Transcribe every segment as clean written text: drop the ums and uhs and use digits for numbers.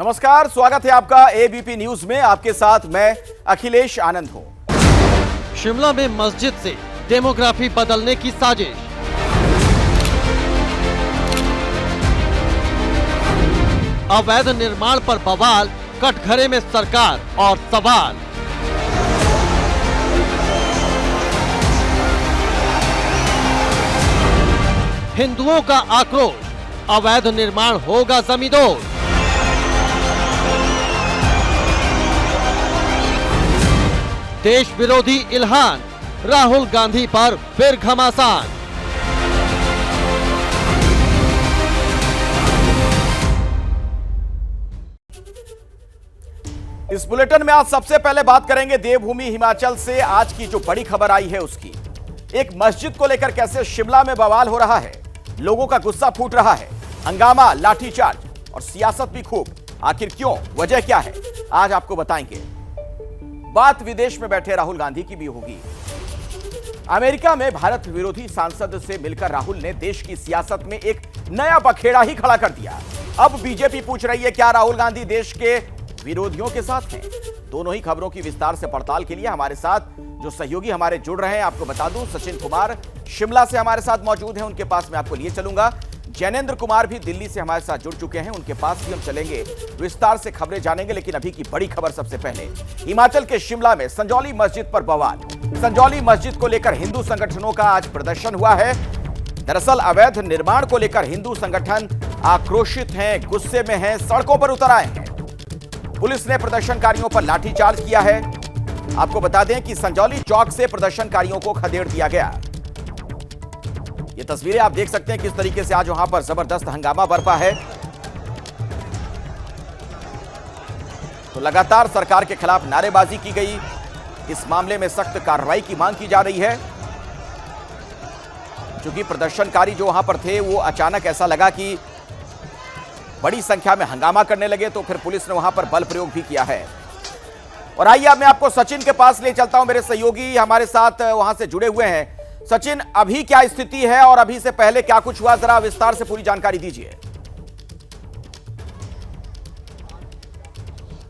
नमस्कार, स्वागत है आपका एबीपी न्यूज में। आपके साथ मैं अखिलेश आनंद हूं। शिमला में मस्जिद से डेमोग्राफी बदलने की साजिश। अवैध निर्माण पर बवाल, कटघरे में सरकार और सवाल। हिंदुओं का आक्रोश, अवैध निर्माण होगा जमींदोज। देश विरोधी इल्हान, राहुल गांधी पर फिर घमासान। इस बुलेटिन में आज सबसे पहले बात करेंगे देवभूमि हिमाचल से आज की जो बड़ी खबर आई है उसकी। एक मस्जिद को लेकर कैसे शिमला में बवाल हो रहा है, लोगों का गुस्सा फूट रहा है, हंगामा, लाठीचार्ज और सियासत भी खूब। आखिर क्यों, वजह क्या है, आज आपको बताएंगे। बात विदेश में बैठे राहुल गांधी की भी होगी। अमेरिका में भारत विरोधी सांसद से मिलकर राहुल ने देश की सियासत में एक नया बखेड़ा ही खड़ा कर दिया। अब बीजेपी पूछ रही है क्या राहुल गांधी देश के विरोधियों के साथ हैं। दोनों ही खबरों की विस्तार से पड़ताल के लिए हमारे साथ जो सहयोगी हमारे जुड़ रहे हैं, आपको बता दूं सचिन कुमार शिमला से हमारे साथ मौजूद हैं, उनके पास मैं आपको लिए चलूंगा। जैनेन्द्र कुमार भी दिल्ली से हमारे साथ जुड़ चुके हैं, उनके पास भी हम चलेंगे, विस्तार से खबरें जानेंगे। लेकिन अभी की बड़ी खबर सबसे पहले, हिमाचल के शिमला में संजौली मस्जिद पर बवाल। संजौली मस्जिद को लेकर हिंदू संगठनों का आज प्रदर्शन हुआ है। दरअसल अवैध निर्माण को लेकर हिंदू संगठन आक्रोशित हैं, गुस्से में हैं, सड़कों पर उतर आए हैं। पुलिस ने प्रदर्शनकारियों पर लाठीचार्ज किया है। आपको बता दें कि संजौली चौक से प्रदर्शनकारियों को खदेड़ दिया गया। ये तस्वीरें आप देख सकते हैं किस तरीके से आज वहां पर जबरदस्त हंगामा बरपा है। तो लगातार सरकार के खिलाफ नारेबाजी की गई। इस मामले में सख्त कार्रवाई की मांग की जा रही है। क्योंकि प्रदर्शनकारी जो वहां पर थे वो अचानक ऐसा लगा कि बड़ी संख्या में हंगामा करने लगे, तो फिर पुलिस ने वहां पर बल प्रयोग भी किया है। और आइए अब मैं आपको सचिन के पास ले चलता हूं, मेरे सहयोगी हमारे साथ वहां से जुड़े हुए हैं। सचिन, अभी क्या स्थिति है और अभी से पहले क्या कुछ हुआ, जरा विस्तार से पूरी जानकारी दीजिए।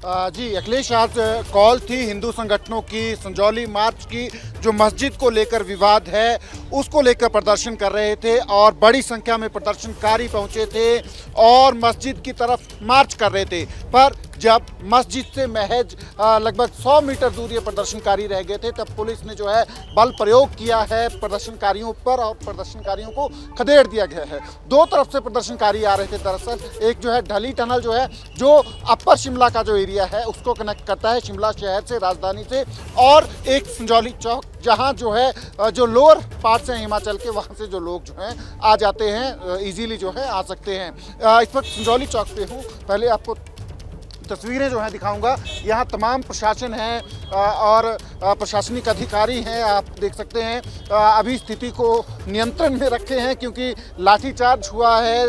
जी अखिलेश, आज कॉल थी हिंदू संगठनों की संजौली मार्च की, जो मस्जिद को लेकर विवाद है उसको लेकर प्रदर्शन कर रहे थे और बड़ी संख्या में प्रदर्शनकारी पहुंचे थे और मस्जिद की तरफ मार्च कर रहे थे। पर जब मस्जिद से महज लगभग 100 मीटर दूर ये प्रदर्शनकारी रह गए थे, तब पुलिस ने जो है बल प्रयोग किया है प्रदर्शनकारियों पर और प्रदर्शनकारियों को खदेड़ दिया गया है। दो तरफ से प्रदर्शनकारी आ रहे थे। दरअसल एक जो है ढली टनल जो है, जो अपर शिमला का जो एरिया है उसको कनेक्ट करता है शिमला शहर से, राजधानी से, और एक संजौली चौक जहां जो है जो लोअर पार्ट्स हैं हिमाचल के, वहां से जो लोग जो हैं आ जाते हैं, इजीली जो है आ सकते हैं। इस वक्त संजौली चौक पे हूँ। पहले आपको तस्वीरें जो हैं दिखाऊंगा। यहाँ तमाम प्रशासन है और प्रशासनिक अधिकारी हैं, आप देख सकते हैं। अभी स्थिति को नियंत्रण में रखे हैं क्योंकि लाठीचार्ज हुआ है।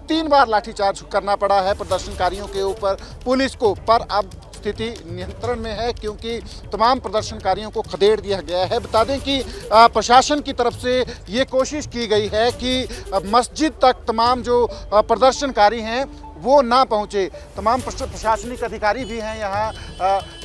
3 बार लाठीचार्ज करना पड़ा है प्रदर्शनकारियों के ऊपर पुलिस को, पर अब स्थिति नियंत्रण में है क्योंकि तमाम प्रदर्शनकारियों को खदेड़ दिया गया है। बता दें कि प्रशासन की तरफ से ये कोशिश की गई है कि मस्जिद तक तमाम जो प्रदर्शनकारी हैं वो ना पहुंचे। तमाम प्रशासनिक अधिकारी भी हैं यहाँ,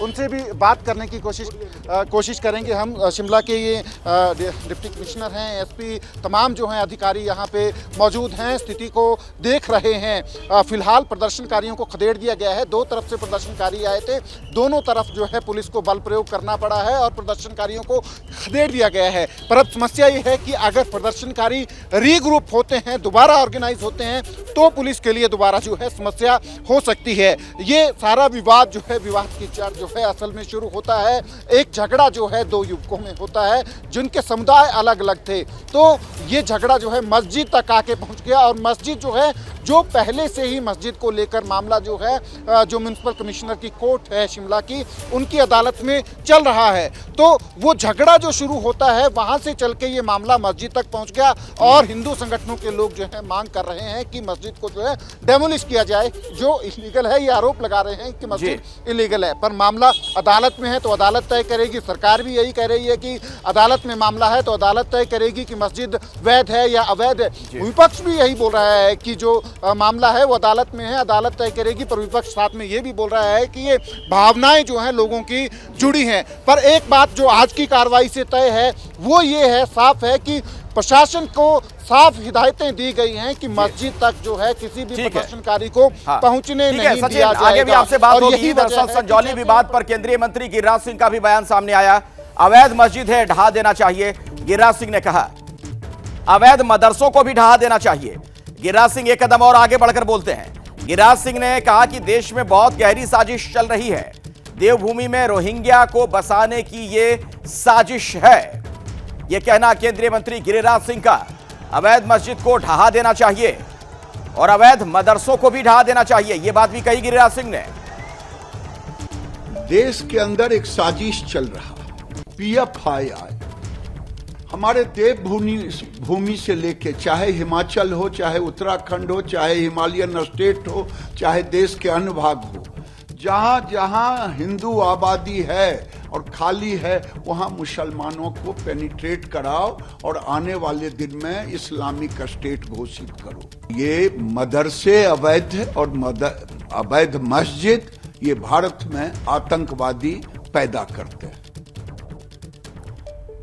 उनसे भी बात करने की कोशिश करेंगे हम। शिमला के ये डिप्टी कमिश्नर हैं, एसपी, तमाम जो हैं अधिकारी यहाँ पे मौजूद हैं, स्थिति को देख रहे हैं। फिलहाल प्रदर्शनकारियों को खदेड़ दिया गया है। 2 तरफ से प्रदर्शनकारी आए थे, दोनों तरफ जो है पुलिस को बल प्रयोग करना पड़ा है और प्रदर्शनकारियों को खदेड़ दिया गया है। पर अब समस्या ये है कि अगर प्रदर्शनकारी रीग्रुप होते हैं, दोबारा ऑर्गेनाइज होते हैं, तो पुलिस के लिए दोबारा जो है समस्या हो सकती है। ये सारा विवाद जो है, विवाद की जड़ जो है असल में शुरू होता है एक झगड़ा जो है 2 युवकों में होता है जिनके समुदाय अलग अलग थे। तो ये झगड़ा जो है मस्जिद तक आके पहुंच गया और मस्जिद जो है, जो पहले से ही मस्जिद को लेकर मामला जो है, जो म्युनिसिपल कमिश्नर की कोर्ट है शिमला की, उनकी अदालत में चल रहा है। तो वो झगड़ा जो शुरू होता है वहां से चल के ये मामला मस्जिद तक पहुंच गया और हिंदू संगठनों के लोग जो है मांग कर रहे हैं कि मस्जिद को जो है डेमोलिश किया जाए, जो इलीगल है। ये आरोप लगा रहे हैं कि मस्जिद इलीगल है, पर मामला अदालत में है तो अदालत तय करेगी। सरकार भी यही कह रही है कि अदालत में मामला है तो अदालत तय करेगी कि मस्जिद वैध है या अवैध है। विपक्ष भी यही बोल रहा है कि जो मामला है वो अदालत में है, अदालत तय करेगी। पर विपक्ष साथ में ये भी बोल रहा है कि ये भावनाएं जो हैं लोगों की जुड़ी हैं। पर एक बात जो आज की कार्रवाई से तय है वो ये है, साफ है कि प्रशासन को साफ हिदायतें दी गई हैं कि मस्जिद तक जो है किसी भी प्रदर्शनकारी को पहुंचने नहीं दिया जाएगा। आगे भी आपसे बात होगी। दरअसल संजौली विवाद पर केंद्रीय मंत्री गिरिराज सिंह का भी बयान सामने आया। अवैध मस्जिद है, ढहा देना चाहिए, गिरिराज सिंह ने कहा। अवैध मदरसों को भी ढहा देना चाहिए। गिरिराज सिंह एक कदम और आगे बढ़कर बोलते हैं। गिरिराज सिंह ने कहा कि देश में बहुत गहरी साजिश चल रही है। देवभूमि में रोहिंग्या को बसाने की ये साजिश है। यह कहना केंद्रीय मंत्री गिरिराज सिंह का। अवैध मस्जिद को ढहा देना चाहिए और अवैध मदरसों को भी ढहा देना चाहिए, यह बात भी कही गिरिराज सिंह ने। देश के अंदर एक साजिश चल रहा है। पीएफआई हमारे देवभूमि से लेके, चाहे हिमाचल हो, चाहे उत्तराखंड हो, चाहे हिमालयन स्टेट हो, चाहे देश के अन्य भाग हो, जहां जहां हिंदू आबादी है और खाली है वहां मुसलमानों को पेनिट्रेट कराओ और आने वाले दिन में इस्लामिक स्टेट घोषित करो। ये मदरसे अवैध और अवैध मस्जिद ये भारत में आतंकवादी पैदा करते हैं।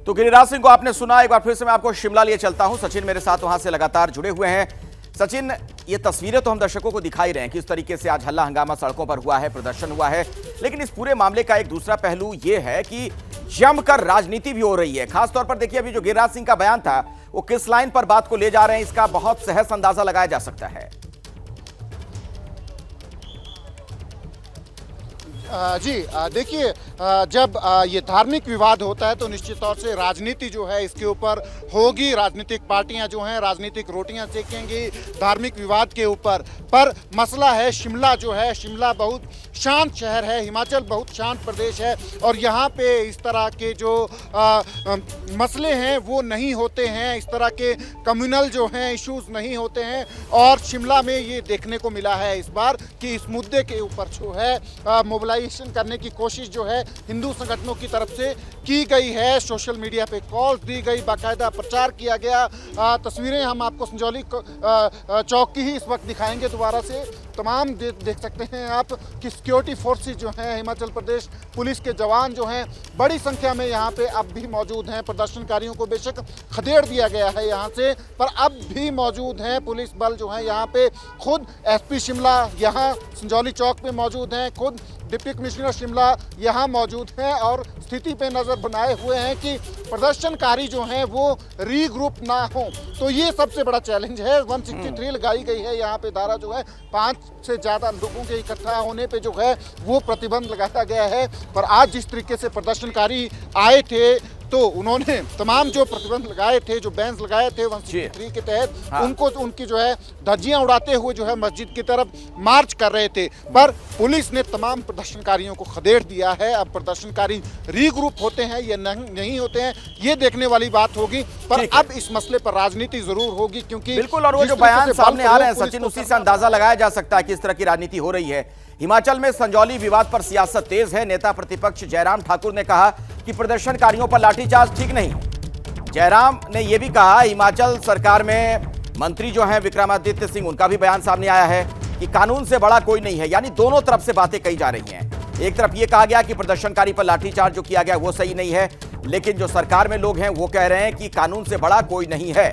तो गिरिराज सिंह को आपने सुना। एक बार फिर से मैं आपको शिमला लिए चलता हूं। सचिन मेरे साथ वहां से लगातार जुड़े हुए हैं। सचिन, ये तस्वीरें तो हम दर्शकों को दिखाई रहे हैं किस तरीके से आज हल्ला हंगामा सड़कों पर हुआ है, प्रदर्शन हुआ है, लेकिन इस पूरे मामले का एक दूसरा पहलू ये है कि जमकर राजनीति भी हो रही है। खासतौर पर देखिए अभी जो गिरिराज सिंह का बयान था वो किस लाइन पर बात को ले जा रहे हैं, इसका बहुत सहज अंदाजा लगाया जा सकता है। जी देखिए, जब ये धार्मिक विवाद होता है तो निश्चित तौर से राजनीति जो है इसके ऊपर होगी। राजनीतिक पार्टियां जो हैं राजनीतिक रोटियां सेकेंगी धार्मिक विवाद के ऊपर। पर मसला है शिमला जो है, शिमला बहुत शांत शहर है, हिमाचल बहुत शांत प्रदेश है और यहाँ पे इस तरह के जो मसले हैं वो नहीं होते हैं, इस तरह के कम्युनल जो हैं इश्यूज नहीं होते हैं। और शिमला में ये देखने को मिला है इस बार कि इस मुद्दे के ऊपर जो है मोबिलाइजेशन करने की कोशिश जो है हिंदू संगठनों की तरफ से की गई है। सोशल मीडिया पे कॉल्स दी गई, बाकायदा प्रचार किया गया। तस्वीरें हम आपको संजौली चौक की ही इस वक्त दिखाएंगे दोबारा से। तमाम देख सकते हैं आप कि सिक्योरिटी फोर्सेस जो हैं, हिमाचल प्रदेश पुलिस के जवान जो हैं बड़ी संख्या में यहाँ पे अब भी मौजूद हैं। प्रदर्शनकारियों को बेशक खदेड़ दिया गया है यहाँ से, पर अब भी मौजूद हैं। पुलिस बल जो है यहाँ पे, खुद एसपी शिमला यहाँ संजौली चौक पे मौजूद हैं, खुद डिप्टी कमिश्नर शिमला यहाँ मौजूद हैं और स्थिति पे नज़र बनाए हुए हैं कि प्रदर्शनकारी जो हैं वो रीग्रुप ना हो। तो ये सबसे बड़ा चैलेंज है। 163 लगाई गई है यहाँ पे धारा जो है, 5 से ज़्यादा लोगों के इकट्ठा होने पे जो है वो प्रतिबंध लगाया गया है। पर आज जिस तरीके से प्रदर्शनकारी आए थे तो उन्होंने तमाम जो प्रतिबंध लगाए थे, जो बैन्स लगाए थे 163 के तहत, उनको उनकी जो है धज्जियां उड़ाते हुए जो है मस्जिद की तरफ मार्च कर रहे थे। पर पुलिस ने तमाम प्रदर्शनकारियों को खदेड़ दिया है। अब प्रदर्शनकारी रीग्रुप होते हैं या नहीं होते हैं ये देखने वाली बात होगी। पर अब इस मसले पर राजनीति जरूर होगी, क्योंकि बिल्कुल, और वो जो बयान सामने आ रहे हैं सचिन, उसी से अंदाजा लगाया जा सकता है कि इस तरह की राजनीति हो रही है। हिमाचल में संजौली विवाद पर सियासत तेज है। नेता प्रतिपक्ष जयराम ठाकुर ने कहा कि प्रदर्शनकारियों पर लाठीचार्ज ठीक नहीं। जयराम ने यह भी कहा, हिमाचल सरकार में मंत्री जो हैं विक्रमादित्य सिंह, उनका भी बयान सामने आया है कि कानून से बड़ा कोई नहीं है। यानी दोनों तरफ से बातें कही जा रही हैं। एक तरफ यह कहा गया कि प्रदर्शनकारी पर लाठीचार्ज जो किया गया वो सही नहीं है, लेकिन जो सरकार में लोग हैं वो कह रहे हैं कि कानून से बड़ा कोई नहीं है,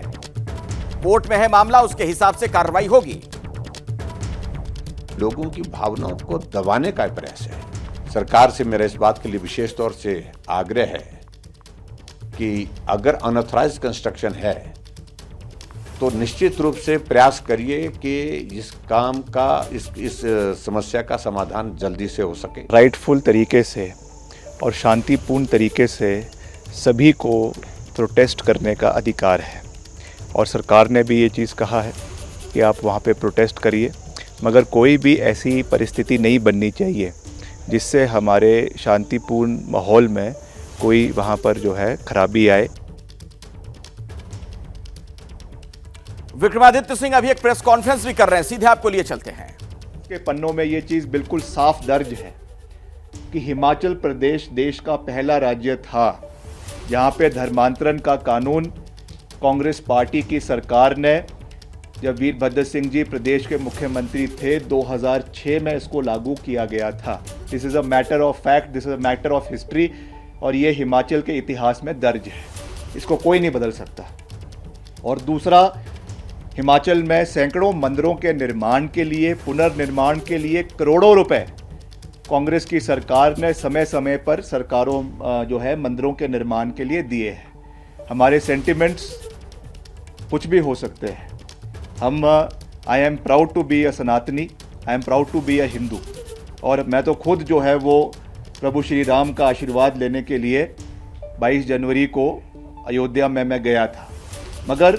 कोर्ट में है मामला, उसके हिसाब से कार्रवाई होगी। लोगों की भावनाओं को दबाने का प्रयास है। सरकार से मेरा इस बात के लिए विशेष तौर से आग्रह है कि अगर अनऑथराइज्ड कंस्ट्रक्शन है तो निश्चित रूप से प्रयास करिए कि इस काम का, इस समस्या का समाधान जल्दी से हो सके। राइटफुल तरीके से और शांतिपूर्ण तरीके से सभी को प्रोटेस्ट करने का अधिकार है और सरकार ने भी ये चीज़ कहा है कि आप वहाँ पे प्रोटेस्ट करिए, मगर कोई भी ऐसी परिस्थिति नहीं बननी चाहिए जिससे हमारे शांतिपूर्ण माहौल में कोई वहाँ पर जो है खराबी आए। विक्रमादित्य सिंह अभी एक प्रेस कॉन्फ्रेंस भी कर रहे हैं, सीधे आपको लिए चलते हैं। के पन्नों में ये चीज़ बिल्कुल साफ दर्ज है कि हिमाचल प्रदेश देश का पहला राज्य था जहाँ पे धर्मांतरण का कानून कांग्रेस पार्टी की सरकार ने जब वीरभद्र सिंह जी प्रदेश के मुख्यमंत्री थे 2006 में इसको लागू किया गया था। This is a matter of fact, this is a matter of history, और ये हिमाचल के इतिहास में दर्ज है, इसको कोई नहीं बदल सकता। और दूसरा, हिमाचल में सैकड़ों मंदिरों के निर्माण के लिए, पुनर्निर्माण के लिए करोड़ों रुपए कांग्रेस की सरकार ने समय समय पर सरकारों जो है मंदिरों के निर्माण के लिए दिए हैं। हमारे सेंटिमेंट्स कुछ भी हो सकते हैं। हम I am proud to be a Sanatani, I am proud to be a Hindu, और मैं तो खुद जो है वो प्रभु श्री राम का आशीर्वाद लेने के लिए 22 जनवरी को अयोध्या में मैं गया था। मगर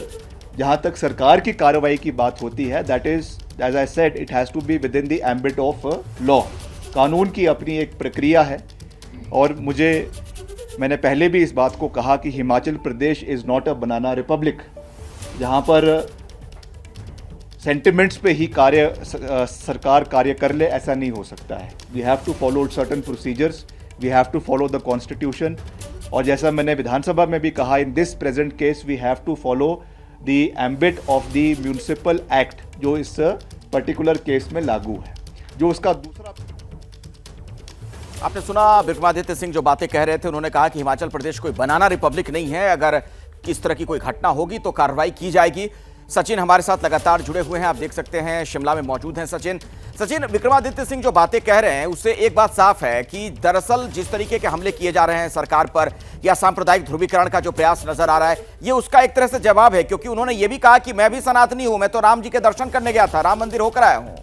जहाँ तक सरकार की कार्रवाई की बात होती है, that is as I said, it has to be within the ambit of law. कानून की अपनी एक प्रक्रिया है, और मैंने पहले भी इस बात को कहा कि Himachal Pradesh is not a banana republic, जहाँ पर सेंटिमेंट्स पे ही सरकार कार्य कर ले, ऐसा नहीं हो सकता है। We have to follow certain procedures, we have to follow the constitution, और जैसा मैंने विधानसभा में भी कहा, in this present case we have to follow the ambit of the municipal act, जो इस पर्टिकुलर केस में लागू है। जो उसका दूसरा, आपने सुना विक्रमादित्य सिंह जो बातें कह रहे थे। उन्होंने कहा कि हिमाचल प्रदेश कोई बनाना रिपब्लिक नहीं है, अगर इस तरह की कोई घटना होगी तो कार्रवाई की जाएगी। सचिन हमारे साथ लगातार जुड़े हुए हैं, आप देख सकते हैं शिमला में मौजूद हैं सचिन। विक्रमादित्य सिंह जो बातें कह रहे हैं उससे एक बात साफ है कि दरअसल जिस तरीके के हमले किए जा रहे हैं सरकार पर, या सांप्रदायिक ध्रुवीकरण का जो प्रयास नजर आ रहा है, ये उसका एक तरह से जवाब है, क्योंकि उन्होंने ये भी कहा कि मैं भी सनातनी हूं, मैं तो राम जी के दर्शन करने गया था, राम मंदिर होकर आया हूं।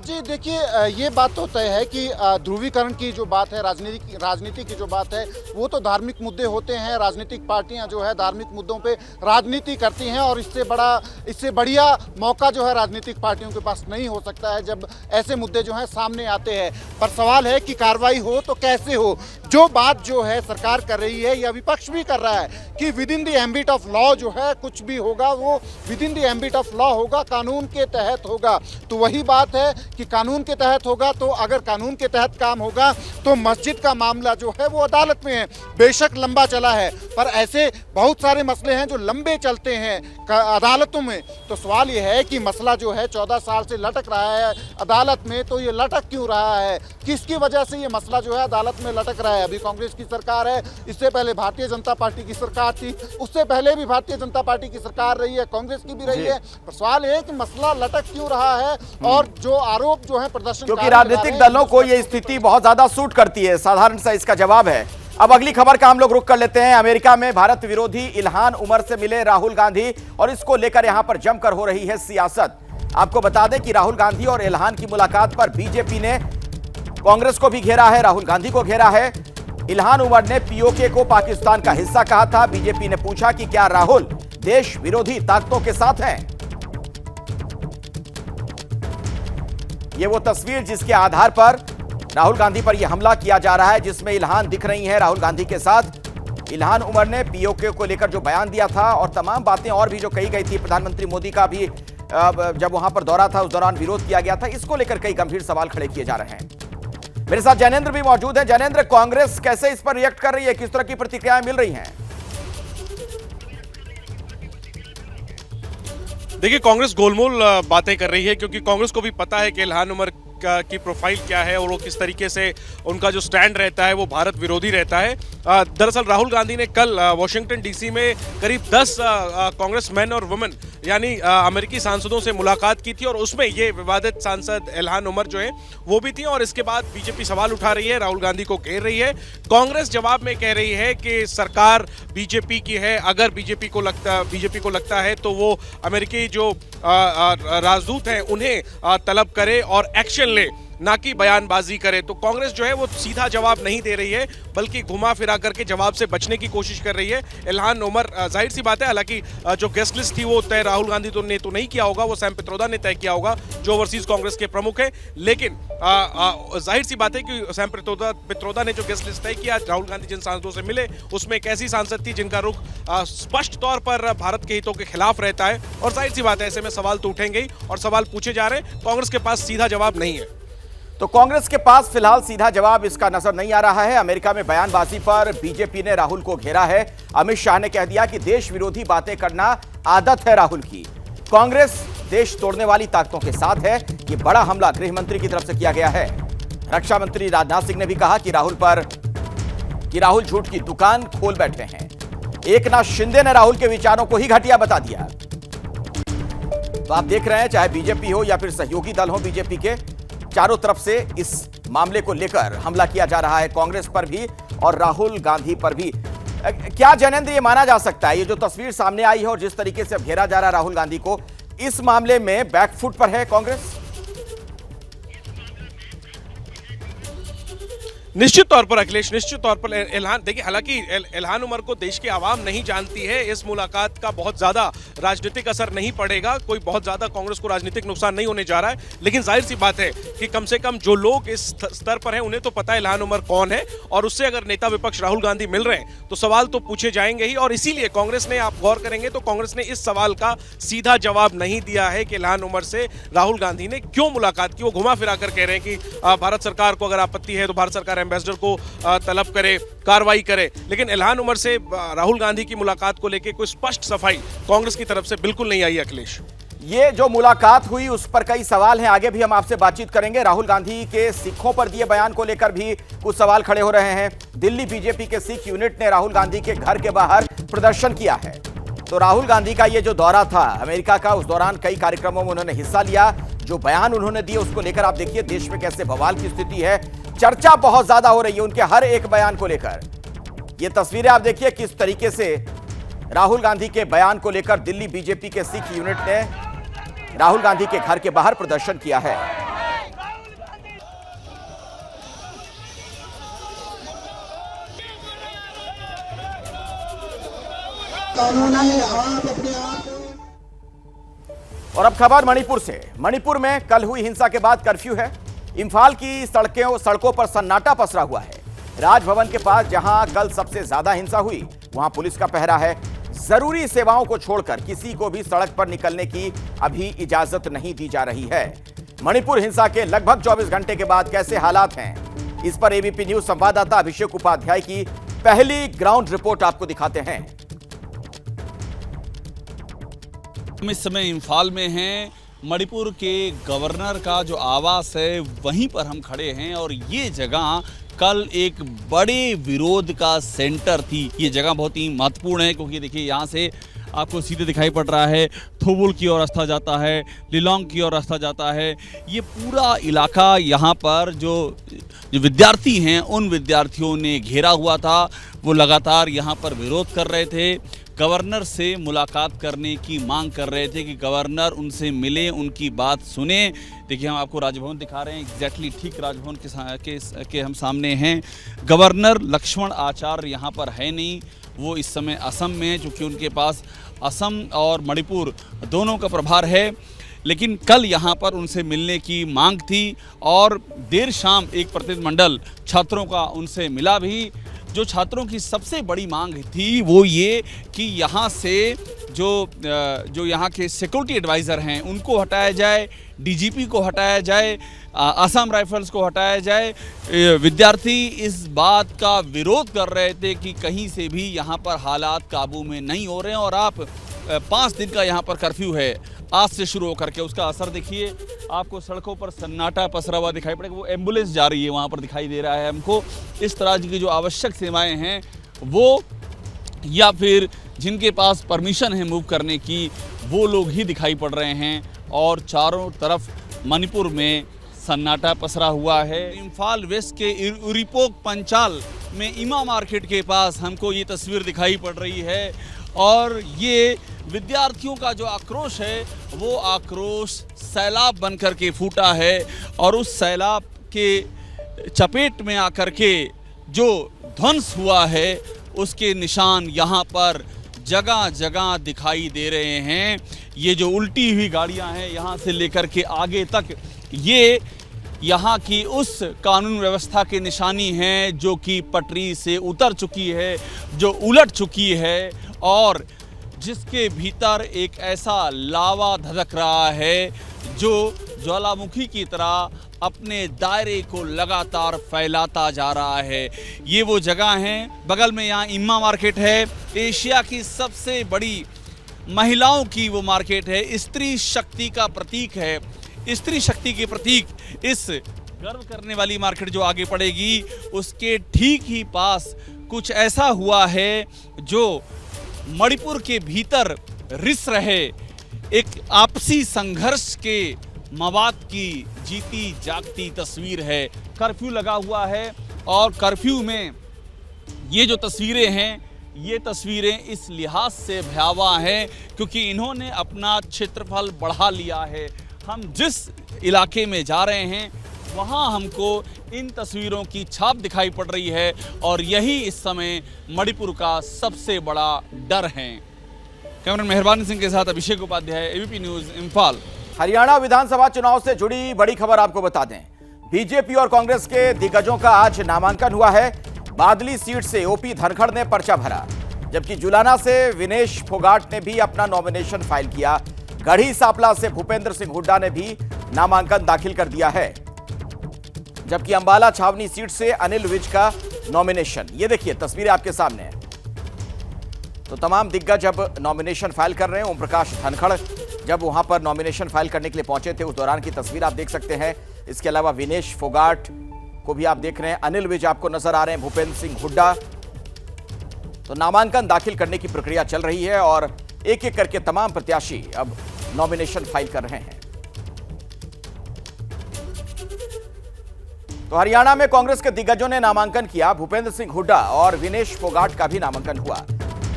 जी देखिए, ये बात तो तय है कि ध्रुवीकरण की जो बात है, राजनीति की जो बात है, वो तो धार्मिक मुद्दे होते हैं। राजनीतिक पार्टियां जो है धार्मिक मुद्दों पे राजनीति करती हैं, और इससे बढ़िया मौका जो है राजनीतिक पार्टियों के पास नहीं हो सकता है जब ऐसे मुद्दे जो हैं सामने आते हैं। पर सवाल है कि कार्रवाई हो तो कैसे हो। जो बात जो है सरकार कर रही है या विपक्ष भी कर रहा है कि with in the ambit of law जो है कुछ भी होगा वो with in the ambit of law होगा, कानून के तहत होगा। तो वही बात है कि कानून के तहत होगा, तो अगर कानून के तहत काम होगा तो मस्जिद का मामला जो है वो अदालत में है। बेशक लंबा चला है, पर ऐसे बहुत सारे मसले हैं जो लंबे चलते हैं अदालतों में। तो सवाल ये है कि मसला जो है 14 साल से लटक रहा है अदालत में, तो ये लटक क्यों रहा है, किसकी वजह से ये मसला जो है अदालत में लटक रहा है। अभी कांग्रेस की सरकार है, इससे पहले भारतीय जनता पार्टी की सरकार थी, उससे पहले भी भारतीय जनता पार्टी की सरकार रही है, कांग्रेस की भी रही है। पर सवाल है कि मसला लटक क्यों रहा है, और जो आरोप जो है प्रदर्शन, क्योंकि राजनीतिक दलों को ये स्थिति बहुत ज्यादा सूट करती है, साधारण सा इसका जवाब है। अब अगली खबर का हम लोग रुख कर लेते हैं। अमेरिका में भारत विरोधी इल्हान उमर से मिले राहुल गांधी, और इसको लेकर यहां पर जमकर हो रही है सियासत। आपको बता दें कि राहुल गांधी और इल्हान की मुलाकात पर बीजेपी ने कांग्रेस को भी घेरा है, राहुल गांधी को घेरा है। इल्हान उमर ने पीओके को पाकिस्तान का हिस्सा कहा था। बीजेपी ने पूछा कि क्या राहुल देश विरोधी ताकतों के साथ हैं। ये वो तस्वीर जिसके आधार पर राहुल गांधी पर यह हमला किया जा रहा है, जिसमें इल्हान दिख रही हैं राहुल गांधी के साथ। इल्हान उमर ने पीओके को लेकर जो बयान दिया था और तमाम बातें और भी जो कही गई थी, प्रधानमंत्री मोदी का भी जब वहां पर दौरा था उस दौरान विरोध किया गया था, इसको लेकर कई गंभीर सवाल खड़े किए जा रहे हैं। मेरे साथ जैनेंद्र भी मौजूद है। जैनेंद्र, कांग्रेस कैसे इस पर रिएक्ट कर रही है, किस तरह की प्रतिक्रियाएं मिल रही हैं? देखिए, कांग्रेस गोलमोल बातें कर रही है, क्योंकि कांग्रेस को भी पता है कि इल्हान उमर की प्रोफाइल क्या है और वो किस तरीके से उनका जो स्टैंड रहता है वो भारत विरोधी रहता है। दरअसल राहुल गांधी ने कल वॉशिंगटन डीसी में करीब 10 कांग्रेस मैन और वुमेन यानी अमेरिकी सांसदों से मुलाकात की थी, और उसमें ये विवादित सांसद इल्हान उमर जो है वो भी थी। और इसके बाद बीजेपी सवाल उठा रही है, राहुल गांधी को घेर रही है। कांग्रेस जवाब में कह रही है कि सरकार बीजेपी की है, अगर बीजेपी को लगता है तो वो अमेरिकी जो राजदूत हैं उन्हें तलब करे और एक्शन ले, ना कि बयानबाजी करे। तो कांग्रेस जो है वो सीधा जवाब नहीं दे रही है, बल्कि घुमा फिरा करके जवाब से बचने की कोशिश कर रही है। इल्हान उमर, जाहिर सी बात है, हालांकि जो गेस्ट लिस्ट थी वो तय राहुल गांधी ने तो नहीं किया होगा, वो सैम पित्रोदा ने तय किया होगा, जो ओवरसीज कांग्रेस के प्रमुख है। लेकिन जाहिर सी बात है कि सैम पित्रोदा ने जो गेस्ट लिस्ट तय किया, राहुल गांधी जिन सांसदों से मिले उसमें एक ऐसी सांसद थी जिनका रुख स्पष्ट तौर पर भारत के हितों के खिलाफ रहता है। और जाहिर सी बात है, ऐसे में सवाल तो उठेंगे ही, और सवाल पूछे जा रहे हैं, कांग्रेस के पास सीधा जवाब नहीं है। तो कांग्रेस के पास फिलहाल सीधा जवाब इसका नजर नहीं आ रहा है। अमेरिका में बयानबाजी पर बीजेपी ने राहुल को घेरा है। अमित शाह ने कह दिया कि देश विरोधी बातें करना आदत है राहुल की। कांग्रेस देश तोड़ने वाली ताकतों के साथ है। ये बड़ा हमला गृह मंत्री की तरफ से किया गया है। रक्षा मंत्री राजनाथ सिंह ने भी कहा कि राहुल झूठ की दुकान खोल बैठे हैं। एकनाथ शिंदे ने राहुल के विचारों को ही घटिया बता दिया। तो आप देख रहे हैं, चाहे बीजेपी हो या फिर सहयोगी दल हो बीजेपी के, चारों तरफ से इस मामले को लेकर हमला किया जा रहा है, कांग्रेस पर भी और राहुल गांधी पर भी। क्या जैनेंद्र ये माना जा सकता है, ये जो तस्वीर सामने आई है और जिस तरीके से अब घेरा जा रहा है राहुल गांधी को, इस मामले में बैकफुट पर है कांग्रेस? निश्चित तौर पर अखिलेश, निश्चित तौर पर इल्हान, देखिए हालांकि इल्हान उमर को देश की आवाम नहीं जानती है। इस मुलाकात का बहुत ज्यादा राजनीतिक असर नहीं पड़ेगा, कोई बहुत ज्यादा कांग्रेस को राजनीतिक नुकसान नहीं होने जा रहा है। लेकिन जाहिर सी बात है कि कम से कम जो लोग इस स्तर पर हैं उन्हें तो पता है इल्हान उमर कौन है, और उससे अगर नेता विपक्ष राहुल गांधी मिल रहे हैं तो सवाल तो पूछे जाएंगे ही। और इसीलिए कांग्रेस ने, आप गौर करेंगे तो कांग्रेस ने इस सवाल का सीधा जवाब नहीं दिया है कि इल्हान उमर से राहुल गांधी ने क्यों मुलाकात की। वो घुमा फिरा कर कह रहे हैं कि भारत सरकार को अगर आपत्ति है तो भारत सरकार एम्बेसडर को तलब करे, कार्रवाई करे। लेकिन इल्हान उमर से राहुल गांधी की मुलाकात को लेकर कोई स्पष्ट सफाई कांग्रेस की तरफ से बिल्कुल नहीं आई अखिलेश। ये जो मुलाकात हुई उस पर कई सवाल हैं, आगे भी हम आपसे बातचीत करेंगे। राहुल गांधी के सिखों पर दिए बयान को लेकर भी कुछ सवाल खड़े हो रहे हैं। दिल्ली बीजेपी के सिख यूनिट ने राहुल गांधी के घर के बाहर प्रदर्शन किया है। तो राहुल गांधी का ये जो दौरा था अमेरिका का, उस दौरान कई कार्यक्रमों में उन्होंने हिस्सा लिया। जो बयान उन्होंने दिए उसको लेकर आप देखिए देश में कैसे बवाल की स्थिति है। चर्चा बहुत ज्यादा हो रही है उनके हर एक बयान को लेकर। ये तस्वीरें आप देखिए किस तरीके से राहुल गांधी के बयान को लेकर दिल्ली बीजेपी के सिख यूनिट ने राहुल गांधी के घर के बाहर प्रदर्शन किया है। और अब खबर मणिपुर से। मणिपुर में कल हुई हिंसा के बाद कर्फ्यू है। इंफाल की सड़कों पर सन्नाटा पसरा हुआ है। राजभवन के पास जहां कल सबसे ज्यादा हिंसा हुई वहां पुलिस का पहरा है। जरूरी सेवाओं को छोड़कर किसी को भी सड़क पर निकलने की अभी इजाजत नहीं दी जा रही है। मणिपुर हिंसा के लगभग 24 घंटे के बाद कैसे हालात हैं, इस पर एबीपी न्यूज संवाददाता अभिषेक उपाध्याय की पहली ग्राउंड रिपोर्ट आपको दिखाते हैं। हम इस समय इंफाल में हैं। मणिपुर के गवर्नर का जो आवास है वहीं पर हम खड़े हैं और ये जगह कल एक बड़े विरोध का सेंटर थी। ये जगह बहुत ही महत्वपूर्ण है क्योंकि देखिए यहाँ से आपको सीधे दिखाई पड़ रहा है थोबुल की ओर रास्ता जाता है, लिलोंग की ओर रास्ता जाता है। ये पूरा इलाका यहाँ पर जो विद्यार्थी हैं उन विद्यार्थियों ने घेरा हुआ था। वो लगातार यहाँ पर विरोध कर रहे थे, गवर्नर से मुलाकात करने की मांग कर रहे थे कि गवर्नर उनसे मिले, उनकी बात सुने। देखिए हम आपको राजभवन दिखा रहे हैं, एग्जैक्टली ठीक राजभवन के हम सामने हैं। गवर्नर लक्ष्मण आचार्य यहाँ पर है नहीं, वो इस समय असम में है क्योंकि उनके पास असम और मणिपुर दोनों का प्रभार है। लेकिन कल यहाँ पर उनसे मिलने की मांग थी और देर शाम एक प्रतिनिधिमंडल छात्रों का उनसे मिला भी। जो छात्रों की सबसे बड़ी मांग थी वो ये कि यहाँ से जो यहाँ के सिक्योरिटी एडवाइज़र हैं उनको हटाया जाए, डीजीपी को हटाया जाए, असम राइफल्स को हटाया जाए। विद्यार्थी इस बात का विरोध कर रहे थे कि कहीं से भी यहाँ पर हालात काबू में नहीं हो रहे हैं और आप 5 दिन का यहाँ पर कर्फ्यू है आज से शुरू होकर के, उसका असर देखिए। आपको सड़कों पर सन्नाटा पसरा हुआ दिखाई पड़ेगा। वो एम्बुलेंस जा रही है वहाँ पर दिखाई दे रहा है हमको। इस तरह की जो आवश्यक सेवाएं हैं वो, या फिर जिनके पास परमिशन है मूव करने की, वो लोग ही दिखाई पड़ रहे हैं। और चारों तरफ मणिपुर में सन्नाटा पसरा हुआ है। इम्फाल वेस्ट के उरीपोक पंचाल में इमा मार्केट के पास हमको ये तस्वीर दिखाई पड़ रही है और ये विद्यार्थियों का जो आक्रोश है वो आक्रोश सैलाब बनकर के फूटा है और उस सैलाब के चपेट में आकर के जो ध्वंस हुआ है उसके निशान यहाँ पर जगह जगह दिखाई दे रहे हैं। ये जो उल्टी हुई गाड़ियाँ हैं यहाँ से लेकर के आगे तक, ये यहाँ की उस कानून व्यवस्था की निशानी है जो कि पटरी से उतर चुकी है, जो उलट चुकी है और जिसके भीतर एक ऐसा लावा धधक रहा है जो ज्वालामुखी की तरह अपने दायरे को लगातार फैलाता जा रहा है। ये वो जगह हैं, बगल में यहाँ इम्मा मार्केट है, एशिया की सबसे बड़ी महिलाओं की वो मार्केट है, स्त्री शक्ति का प्रतीक है। स्त्री शक्ति के प्रतीक इस गर्व करने वाली मार्केट जो आगे पड़ेगी, उसके ठीक ही पास कुछ ऐसा हुआ है जो मणिपुर के भीतर रिस रहे एक आपसी संघर्ष के मवाद की जीती जागती तस्वीर है। कर्फ्यू लगा हुआ है और कर्फ्यू में ये जो तस्वीरें हैं, ये तस्वीरें इस लिहाज से भयावह हैं क्योंकि इन्होंने अपना क्षेत्रफल बढ़ा लिया है। हम जिस इलाके में जा रहे हैं वहाँ हमको इन तस्वीरों की छाप दिखाई पड़ रही है और यही इस समय मणिपुर का सबसे बड़ा डर है। कैमरा मेहरबानी सिंह के साथ अभिषेक उपाध्याय, एबीपी न्यूज़, इम्फाल। हरियाणा विधानसभा चुनाव से जुड़ी बड़ी खबर आपको बता दें। बीजेपी और कांग्रेस के दिग्गजों का आज नामांकन हुआ है। बादली सीट से ओपी धनखड़ ने पर्चा भरा, जबकि जुलाना से विनेश फोगाट ने भी अपना नॉमिनेशन फाइल किया। गढ़ी सांपला से भूपेंद्र सिंह हुड्डा ने भी नामांकन दाखिल कर दिया है, जबकि अंबाला छावनी सीट से अनिल विज का नॉमिनेशन। ये देखिए तस्वीरें आपके सामने हैं। तो तमाम दिग्गज अब नॉमिनेशन फाइल कर रहे हैं। ओम प्रकाश धनखड़ जब वहां पर नॉमिनेशन फाइल करने के लिए पहुंचे थे, उस दौरान की तस्वीर आप देख सकते हैं। इसके अलावा विनेश फोगाट को भी आप देख रहे हैं, अनिल विज आपको नजर आ रहे हैं, भूपेंद्र सिंह हुड्डा। तो नामांकन दाखिल करने की प्रक्रिया चल रही है और एक एक करके तमाम प्रत्याशी अब नॉमिनेशन फाइल कर रहे हैं। तो हरियाणा में कांग्रेस के दिग्गजों ने नामांकन किया। भूपेंद्र सिंह हुड्डा और विनेश फोगाट का भी नामांकन हुआ।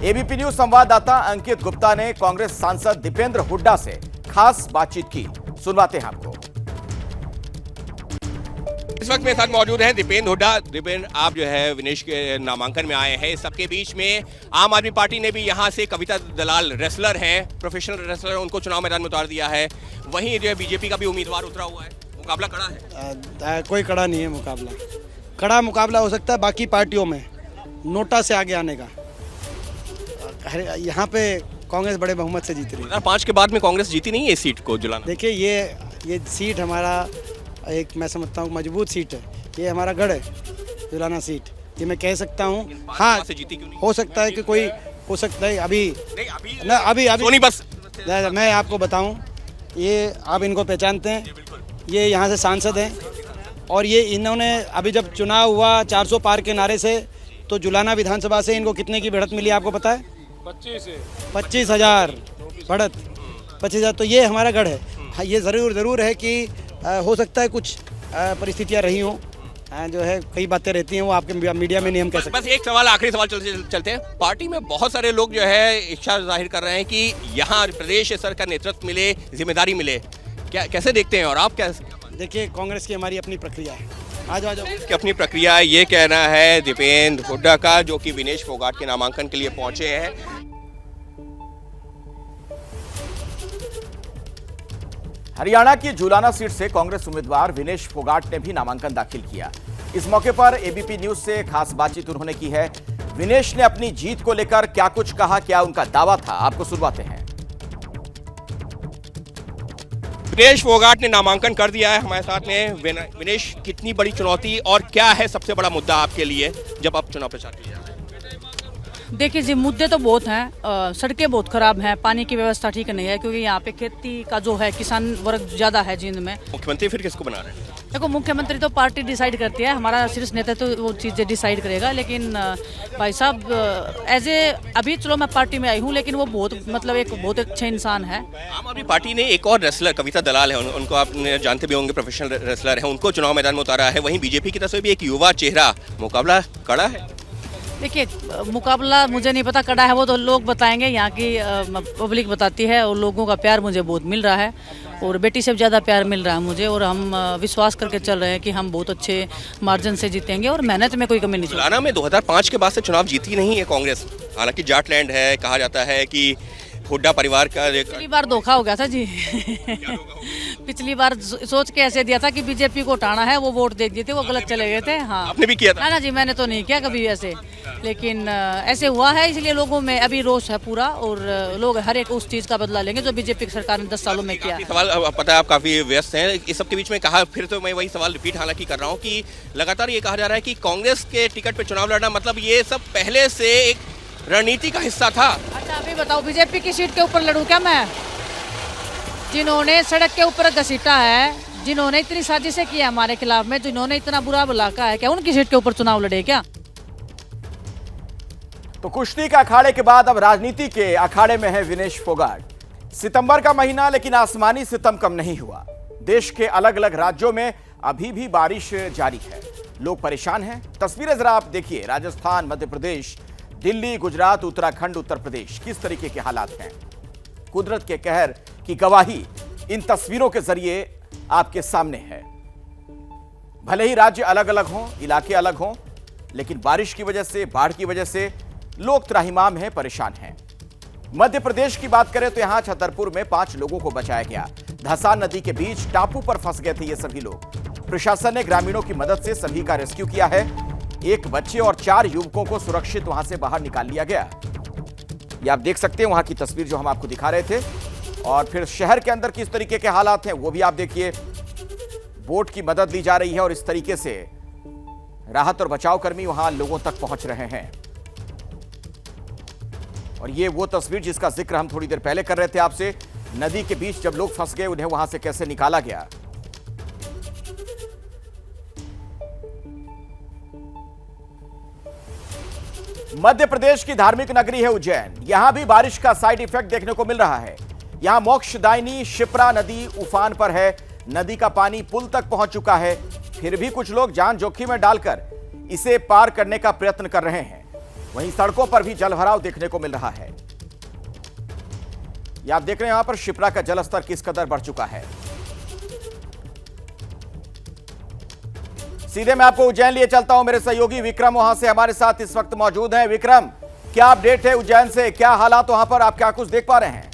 एबीपी न्यूज संवाददाता अंकित गुप्ता ने कांग्रेस सांसद दीपेंद्र हुड्डा से खास बातचीत की, सुनवाते हैं आपको। इस वक्त मेरे साथ मौजूद हैं दीपेंद्र हुड्डा। दीपेंद्र, आप जो है विनेश के नामांकन में आए हैं। सबके बीच में आम आदमी पार्टी ने भी यहाँ से कविता दलाल रेसलर हैं, प्रोफेशनल रेसलर, उनको चुनाव मैदान में उतार दिया है। वहीं जो है बीजेपी का भी उम्मीदवार उतरा हुआ है। मुकाबला कड़ा है? कोई कड़ा नहीं है मुकाबला। कड़ा मुकाबला हो सकता है बाकी पार्टियों में, नोटा से आगे आने का। यहाँ पे कांग्रेस बड़े बहुमत से जीत रही है। 2005 के बाद में कांग्रेस जीती नहीं है इस सीट को जुलाना। देखिए ये सीट हमारा एक, मैं समझता हूँ मजबूत सीट है। ये हमारा गढ़ है जुलाना सीट, ये मैं कह सकता हूँ। हाँ, से जीती क्यों नहीं? हो सकता है कि कोई हो सकता है अभी सोनी बस मैं आपको बताऊँ, ये आप इनको पहचानते हैं, ये यहाँ से सांसद हैं और ये इन्होंने अभी जब चुनाव हुआ 400 पार के नारे से, तो जुलाना विधानसभा से इनको कितने की बढ़त मिली आपको पता है? 25,000 बढ़त, 25,000। तो ये हमारा गढ़ है। हाँ, ये ज़रूर है कि हो सकता है कुछ परिस्थितियाँ रही हों, जो है कई बातें रहती हैं, वो आपके मीडिया में नहीं हम कह सकते। बस एक सवाल, आखिरी सवाल चलते हैं। पार्टी में बहुत सारे लोग जो है इच्छा जाहिर कर रहे हैं कि यहाँ प्रदेश स्तर का नेतृत्व मिले, जिम्मेदारी मिले। क्या कैसे देखते हैं और आप क्या? देखिए, कांग्रेस की हमारी अपनी प्रक्रिया है। आ जाओ की अपनी प्रक्रिया, ये कहना है दीपेंद्र हुड्डा का, जो कि विनेश फोगाट के नामांकन के लिए पहुंचे हैं। हरियाणा की जुलाना सीट से कांग्रेस उम्मीदवार विनेश फोगाट ने भी नामांकन दाखिल किया। इस मौके पर एबीपी न्यूज से खास बातचीत उन्होंने की है। विनेश ने अपनी जीत को लेकर क्या कुछ कहा, क्या उनका दावा था, आपको सुनवाते हैं। विनेश फोगाट ने नामांकन कर दिया है हमारे साथ में। विनेश, कितनी बड़ी चुनौती और क्या है सबसे बड़ा मुद्दा आपके लिए जब आप चुनाव प्रचार कीजिए? देखिए जी, मुद्दे तो बहुत हैं। सड़कें बहुत खराब हैं, पानी की व्यवस्था ठीक नहीं है, क्योंकि यहाँ पे खेती का जो है किसान वर्ग ज़्यादा है जींद में। मुख्यमंत्री फिर किसको बना रहे हैं? देखो, मुख्यमंत्री तो पार्टी डिसाइड करती है, हमारा शीर्ष नेता तो वो चीज़ें डिसाइड करेगा। लेकिन भाई साहब, एज ए अभी चलो मैं पार्टी में आई हूँ, लेकिन वो बहुत मतलब एक बहुत अच्छे इंसान है। आम आदमी पार्टी ने एक और रेसलर कविता दलाल है, उनको आप जानते भी होंगे, प्रोफेशनल रेसलर है, उनको चुनाव मैदान में उतारा है। वहीं बीजेपी की तरफ से भी एक युवा चेहरा, मुकाबला कड़ा है। देखिए, मुकाबला मुझे नहीं पता कड़ा है, वो तो लोग बताएंगे, यहाँ की पब्लिक बताती है। और लोगों का प्यार मुझे बहुत मिल रहा है और बेटी से ज़्यादा प्यार मिल रहा है मुझे। और हम विश्वास करके चल रहे हैं कि हम बहुत अच्छे मार्जिन से जीतेंगे और मेहनत में कोई कमी नहीं। जुलाना में 2005 के बाद से चुनाव जीती नहीं है कांग्रेस। हालांकि जाटलैंड है, कहा जाता है कि हुड्डा परिवार का पिछली बार धोखा हो गया था जी। पिछली बार सोच के ऐसे दिया था कि बीजेपी को उठाना है, वो वोट दे दिए थे, वो गलत चले गए थे। हाँ, आपने भी किया था? ना जी, मैंने तो नहीं किया कभी ऐसे, लेकिन ऐसे हुआ है, इसलिए लोगों में अभी रोष है पूरा, और लोग हर एक उस चीज का बदला लेंगे जो बीजेपी की सरकार ने 10 सालों में किया है। सवाल पता है आप काफी व्यस्त हैं, इस सब के बीच में कहा, फिर तो मैं वही सवाल रिपीट हालांकि कर रहा हूँ कि लगातार ये कहा जा रहा है कि कांग्रेस के टिकट पे चुनाव लड़ना मतलब ये सब पहले से एक रणनीति का हिस्सा था। अच्छा, अभी बताओ, बीजेपी की सीट के ऊपर लड़ूं क्या मैं? जिन्होंने सड़क के ऊपर घसीटा है, जिन्होंने इतनी साजिशें की है हमारे खिलाफ में, जिन्होंने इतना बुरा भला है, क्या उनकी सीट के ऊपर चुनाव लड़े क्या? तो कुश्ती के अखाड़े के बाद अब राजनीति के अखाड़े में है विनेश फोगाट। सितंबर का महीना, लेकिन आसमानी सितम कम नहीं हुआ। देश के अलग अलग राज्यों में अभी भी बारिश जारी है, लोग परेशान हैं। तस्वीरें जरा आप देखिए, राजस्थान, मध्य प्रदेश, दिल्ली, गुजरात, उत्तराखंड, उत्तर प्रदेश, किस तरीके के हालात हैं। कुदरत के कहर की गवाही इन तस्वीरों के जरिए आपके सामने है। भले ही राज्य अलग अलग हों, इलाके अलग हों, लेकिन बारिश की वजह से, बाढ़ की वजह से लोग त्राहिमाम हैं, परेशान हैं। मध्य प्रदेश की बात करें तो यहां छतरपुर में 5 लोगों को बचाया गया। धसान नदी के बीच टापू पर फंस गए थे ये सभी लोग। प्रशासन ने ग्रामीणों की मदद से सभी का रेस्क्यू किया है। एक बच्चे और 4 युवकों को सुरक्षित वहां से बाहर निकाल लिया गया। ये आप देख सकते हैं वहां की तस्वीर जो हम आपको दिखा रहे थे। और फिर शहर के अंदर किस तरीके के हालात हैं वो भी आप देखिए। बोट की मदद ली जा रही है और इस तरीके से राहत और बचाव कर्मी वहां लोगों तक पहुंच रहे हैं। और ये वो तस्वीर जिसका जिक्र हम थोड़ी देर पहले कर रहे थे आपसे, नदी के बीच जब लोग फंस गए, उन्हें वहां से कैसे निकाला गया। मध्य प्रदेश की धार्मिक नगरी है उज्जैन। यहां भी बारिश का साइड इफेक्ट देखने को मिल रहा है। यहां मोक्षदायिनी शिप्रा नदी उफान पर है। नदी का पानी पुल तक पहुंच चुका है, फिर भी कुछ लोग जान जोखिम में डालकर इसे पार करने का प्रयत्न कर रहे हैं। वहीं सड़कों पर भी जलभराव देखने को मिल रहा है। यह आप देख रहे हैं यहां पर शिप्रा का जलस्तर किस कदर बढ़ चुका है। सीधे मैं आपको उज्जैन लिए चलता हूं। मेरे सहयोगी विक्रम वहां से हमारे साथ इस वक्त मौजूद हैं। विक्रम, क्या अपडेट है उज्जैन से? क्या हालात वहां पर, आप क्या कुछ देख पा रहे हैं?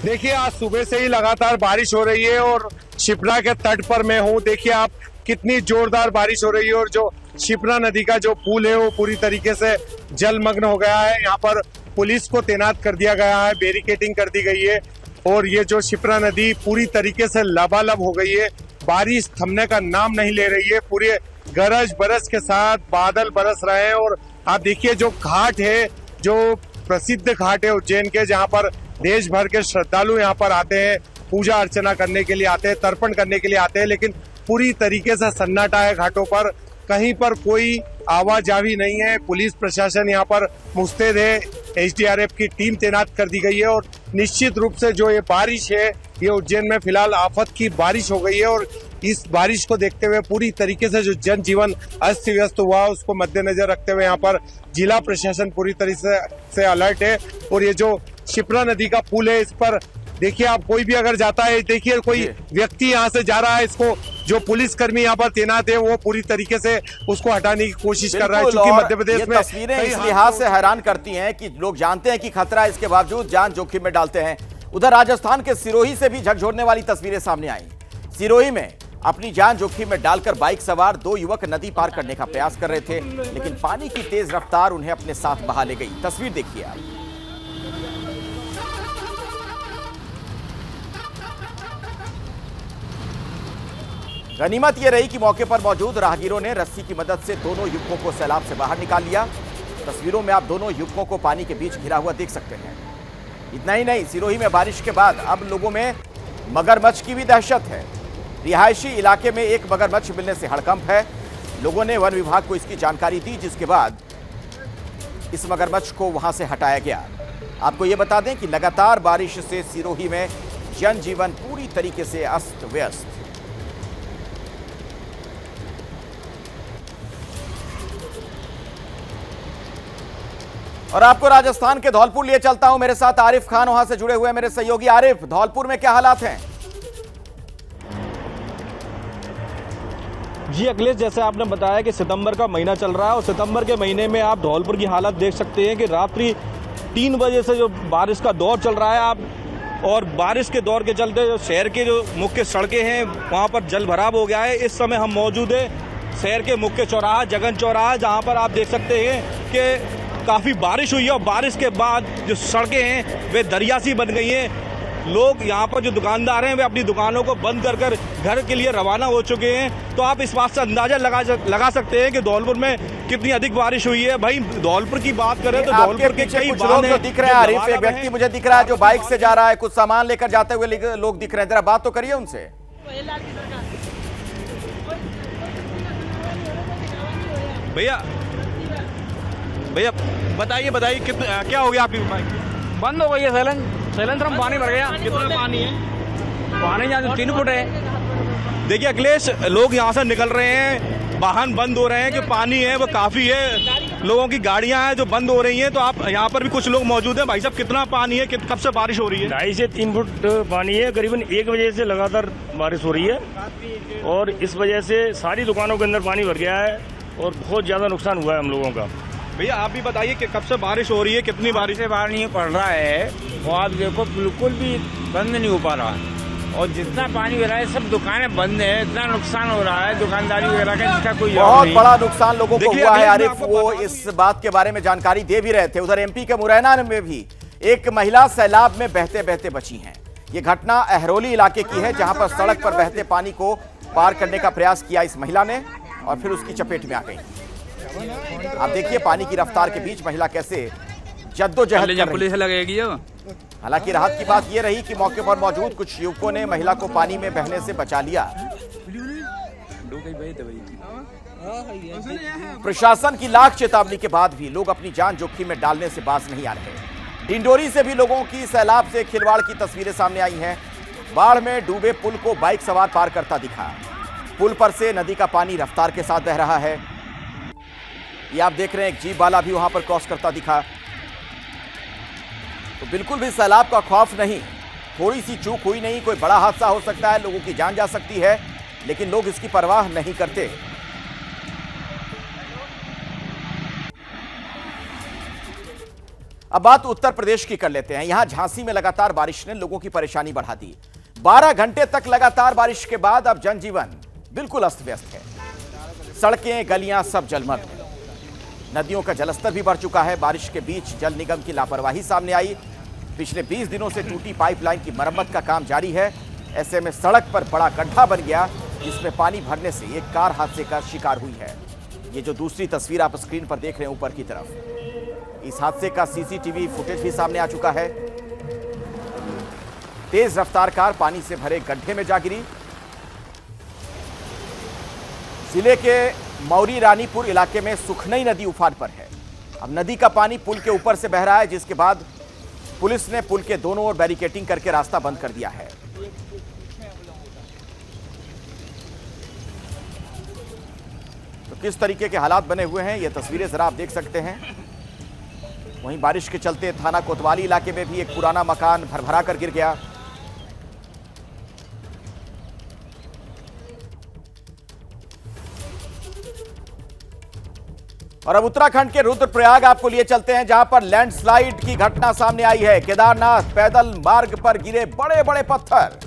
देखिए, आज सुबह से ही लगातार बारिश हो रही है और शिप्रा के तट पर मैं हूं। देखिए आप, कितनी जोरदार बारिश हो रही है और जो शिप्रा नदी का जो पुल है वो पूरी तरीके से जलमग्न हो गया है। यहाँ पर पुलिस को तैनात कर दिया गया है, बैरिकेडिंग कर दी गई है और ये जो शिप्रा नदी पूरी तरीके से लबालब हो गई है। बारिश थमने का नाम नहीं ले रही है, पूरे गरज बरस के साथ बादल बरस रहे हैं। और आप देखिए, जो घाट है, जो प्रसिद्ध घाट है उज्जैन के, जहाँ पर देश भर के श्रद्धालु यहाँ पर आते हैं, पूजा अर्चना करने के लिए आते हैं, तर्पण करने के लिए आते हैं, लेकिन पूरी तरीके से सन्नाटा है घाटों पर। कहीं पर कोई आवाजाही नहीं है। पुलिस प्रशासन यहाँ पर मुस्तैद है, एसडीआरएफ की टीम तैनात कर दी गई है। और निश्चित रूप से जो ये बारिश है, ये उज्जैन में फिलहाल आफत की बारिश हो गई है और इस बारिश को देखते हुए पूरी तरीके से जो जनजीवन अस्त व्यस्त हुआ, उसको मद्देनजर रखते हुए यहाँ पर जिला प्रशासन पूरी तरीके से अलर्ट है। और ये जो शिप्रा नदी का पुल है, इस पर देखिए आप, कोई भी अगर जाता है, देखिए कोई व्यक्ति यहाँ से जा रहा है, इसको जो पुलिसकर्मी यहाँ पर तैनात है वो पूरी तरीके से उसको हटाने की कोशिश कर रहा है। क्योंकि मध्य प्रदेश में तस्वीरें इस लिहाज से हैरान करती हैं कि लोग जानते हैं कि खतरा है, इसके बावजूद जान जोखिम में डालते हैं। उधर राजस्थान के सिरोही से भी झकझोरने वाली तस्वीरें सामने आई। सिरोही में अपनी जान जोखिम में डालकर बाइक सवार 2 युवक नदी पार करने का प्रयास कर रहे थे, लेकिन पानी की तेज रफ्तार उन्हें अपने साथ बहा ले गई। तस्वीर देखिए आप। गनीमत यह रही कि मौके पर मौजूद राहगीरों ने रस्सी की मदद से दोनों युवकों को सैलाब से बाहर निकाल लिया। तस्वीरों में आप दोनों युवकों को पानी के बीच घिरा हुआ देख सकते हैं। इतना ही नहीं, सिरोही में बारिश के बाद अब लोगों में मगरमच्छ की भी दहशत है। रिहायशी इलाके में एक मगरमच्छ मिलने से हड़कंप है। लोगों ने वन विभाग को इसकी जानकारी दी, जिसके बाद इस मगरमच्छ को वहां से हटाया गया। आपको यह बता दें कि लगातार बारिश से सिरोही में जनजीवन पूरी तरीके से अस्त व्यस्त। और आपको राजस्थान के धौलपुर लिए चलता हूं। मेरे साथ आरिफ खान वहां से जुड़े हुए हैं, मेरे सहयोगी। आरिफ, धौलपुर में क्या हालात हैं? जी अखिलेश, जैसे आपने बताया कि सितंबर का महीना चल रहा है और सितंबर के महीने में आप धौलपुर की हालत देख सकते हैं कि रात्रि 3 बजे से जो बारिश का दौर चल रहा है, आप और बारिश के दौर के चलते जो शहर के जो मुख्य सड़कें हैं वहाँ पर जल भराव हो गया है। इस समय हम मौजूद है शहर के मुख्य चौराहा जगन चौराहा, जहाँ पर आप देख सकते हैं कि काफ़ी बारिश हुई है और बारिश के बाद जो सड़कें हैं वे दरिया सी बन गई हैं। लोग यहाँ पर जो दुकानदार हैं वे अपनी दुकानों को बंद कर कर घर के लिए रवाना हो चुके हैं। तो आप इस बात से अंदाजा लगा सकते हैं कि धौलपुर में कितनी अधिक बारिश हुई है। भाई धौलपुर की बात करें तो धौलपुर के कई बांध हैं दिख रहे हैं। आरिफ, एक व्यक्ति मुझे दिख रहा है जो बाइक से जा रहा है, कुछ सामान लेकर जाते हुए लोग दिख रहे हैं, जरा बात तो करिए उनसे। भैया बताइए कितना क्या हो गया आपकी बाइक? बंद हो गई है सैलेंसर में पानी भर गया। कितना पानी है? पानी यहाँ से 3 फुट है। देखिए अखिलेश, लोग यहाँ से निकल रहे हैं, वाहन बंद हो रहे हैं कि पानी है वो काफ़ी है, लोगों की गाड़ियाँ हैं जो बंद हो रही हैं। तो आप यहाँ पर भी कुछ लोग मौजूद हैं। भाई साहब कितना पानी है, कब से बारिश हो रही है? 2.5 से 3 फुट पानी है। करीबन 1 बजे से लगातार बारिश हो रही है और इस वजह से सारी दुकानों के अंदर पानी भर गया है और बहुत ज़्यादा नुकसान हुआ है हम लोगों का। भैया आप भी बताइए कि कब से बारिश हो रही है, कितनी बारिश से पानी पड़ रहा है वो आप देखो बिल्कुल भी बंद नहीं हो पा रहा और जितना पानी हो रहा है सब दुकानें बंद है। इतना नुकसान हो रहा है दुकानदारी वगैरह का जिसका कोई बहुत बड़ा नुकसान लोगों को हुआ है। आरिफ, वो इस बात के बारे में जानकारी दे भी रहे थे। उधर एमपी के मुरैना में भी एक महिला सैलाब में बहते बहते बची है। ये घटना अहरोली इलाके की है, जहां पर सड़क पर बहते पानी को पार करने का प्रयास किया इस महिला ने और फिर उसकी चपेट में आ गई। आप देखिए पानी की रफ्तार के बीच महिला कैसे जद्दोजहद कर रही है। पुलिस लगेगी। हालांकि राहत की बात यह रही कि मौके पर मौजूद कुछ युवकों ने महिला को पानी में बहने से बचा लिया। प्रशासन की लाख चेतावनी के बाद भी लोग अपनी जान जोखिम में डालने से बाज नहीं आ रहे। डिंडोरी से भी लोगों की सैलाब से खिलवाड़ की तस्वीरें सामने आई हैं। बाढ़ में डूबे पुल को बाइक सवार पार करता दिखा। पुल पर से नदी का पानी रफ्तार के साथ बह रहा है। ये आप देख रहे हैं एक जीप वाला भी वहां पर क्रॉस करता दिखा। तो बिल्कुल भी सैलाब का खौफ नहीं, थोड़ी सी चूक हुई नहीं, कोई बड़ा हादसा हो सकता है, लोगों की जान जा सकती है, लेकिन लोग इसकी परवाह नहीं करते। अब बात उत्तर प्रदेश की कर लेते हैं। यहां झांसी में लगातार बारिश ने लोगों की परेशानी बढ़ा दी। 12 घंटे तक लगातार बारिश के बाद अब जनजीवन बिल्कुल अस्त व्यस्त है। सड़कें गलियां सब जलमग्न हैं। नदियों का जलस्तर भी बढ़ चुका है। बारिश के बीच जल निगम की लापरवाही सामने आई। पिछले 20 दिनों से टूटी पाइपलाइन की मरम्मत का काम जारी है। ऐसे में सड़क पर बड़ा गड्ढा बन गया, जिसमें पानी भरने से एक कार हादसे का शिकार हुई है। ये जो दूसरी तस्वीर आप स्क्रीन पर देख रहे हैं ऊपर की तरफ, इस हादसे का सीसीटीवी फुटेज भी सामने आ चुका है। तेज रफ्तार कार पानी से भरे गड्ढे में जा गिरी। जिले के मौरी रानीपुर इलाके में सुखनई नदी उफान पर है। अब नदी का पानी पुल के ऊपर से बह रहा है, जिसके बाद पुलिस ने पुल के दोनों ओर बैरिकेडिंग करके रास्ता बंद कर दिया है। तो किस तरीके के हालात बने हुए हैं ये तस्वीरें जरा आप देख सकते हैं। वहीं बारिश के चलते थाना कोतवाली इलाके में भी एक पुराना मकान भरभरा कर गिर गया। और अब उत्तराखंड के रुद्रप्रयाग आपको लिए चलते हैं, जहां पर लैंडस्लाइड की घटना सामने आई है। केदारनाथ पैदल मार्ग पर गिरे बड़े बड़े पत्थर,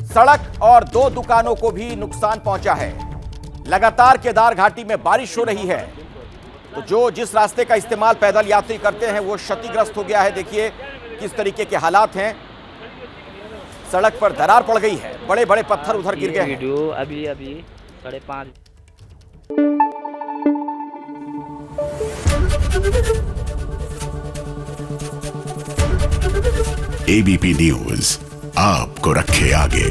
सड़क और 2 दुकानों को भी नुकसान पहुंचा है। लगातार केदार घाटी में बारिश हो रही है, तो जिस रास्ते का इस्तेमाल पैदल यात्री करते हैं वो क्षतिग्रस्त हो गया है। देखिए किस तरीके के हालात हैं। सड़क पर दरार पड़ गई है, बड़े बड़े पत्थर उधर गिर गए हैं। अभी 5:30 ABP न्यूज आपको रखे आगे।